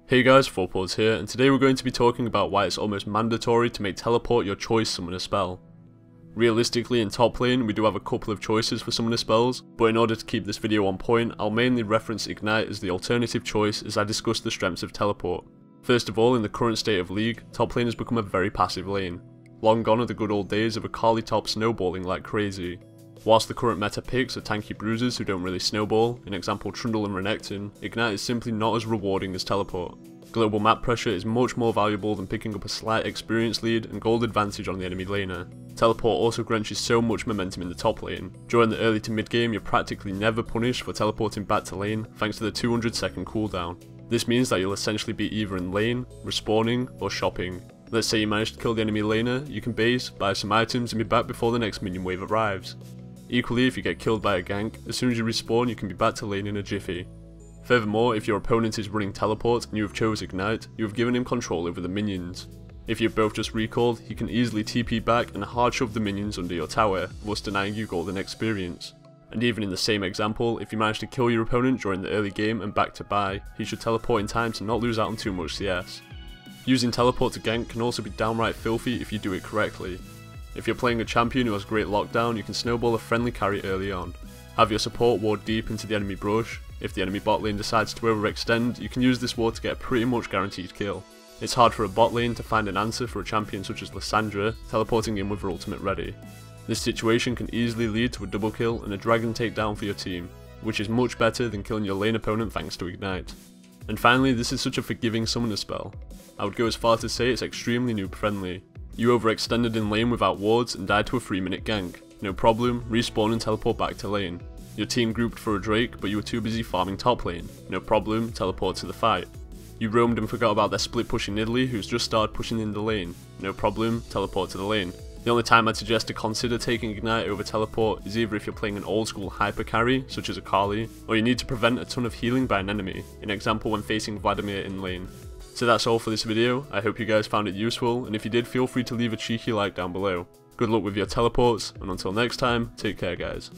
Hey guys, 4Paws here, and today we're going to be talking about why it's almost mandatory to make teleport your choice summoner spell. Realistically, in top lane we do have a couple of choices for summoner spells, but in order to keep this video on point, I'll mainly reference Ignite as the alternative choice as I discuss the strengths of teleport. First of all, in the current state of League, top lane has become a very passive lane. Long gone are the good old days of a Carly top snowballing like crazy. Whilst the current meta picks are tanky bruisers who don't really snowball, in example Trundle and Renekton, Ignite is simply not as rewarding as teleport. Global map pressure is much more valuable than picking up a slight experience lead and gold advantage on the enemy laner. Teleport also grants you so much momentum in the top lane. During the early to mid game you're practically never punished for teleporting back to lane thanks to the 200-second cooldown. This means that you'll essentially be either in lane, respawning, or shopping. Let's say you manage to kill the enemy laner, you can base, buy some items and be back before the next minion wave arrives. Equally, if you get killed by a gank, as soon as you respawn you can be back to lane in a jiffy. Furthermore, if your opponent is running teleport and you have chose Ignite, you have given him control over the minions. If you're both just recalled, he can easily TP back and hard shove the minions under your tower, thus denying you golden experience. And even in the same example, if you manage to kill your opponent during the early game and back to buy, he should teleport in time to not lose out on too much CS. Using teleport to gank can also be downright filthy if you do it correctly. If you're playing a champion who has great lockdown, you can snowball a friendly carry early on. Have your support ward deep into the enemy brush. If the enemy bot lane decides to overextend, you can use this ward to get a pretty much guaranteed kill. It's hard for a bot lane to find an answer for a champion such as Lissandra, teleporting in with her ultimate ready. This situation can easily lead to a double kill and a dragon takedown for your team, which is much better than killing your lane opponent thanks to Ignite. And finally, this is such a forgiving summoner spell. I would go as far to say it's extremely noob friendly. You overextended in lane without wards and died to a 3-minute gank. No problem, respawn and teleport back to lane. Your team grouped for a Drake, but you were too busy farming top lane. No problem, teleport to the fight. You roamed and forgot about their split pushing Nidalee who's just started pushing in the lane. No problem, teleport to the lane. The only time I'd suggest to consider taking Ignite over teleport is either if you're playing an old school hyper carry, such as a Carly, or you need to prevent a ton of healing by an enemy, in example when facing Vladimir in lane. So that's all for this video. I hope you guys found it useful, and if you did, feel free to leave a cheeky like down below. Good luck with your teleports, and until next time, take care guys.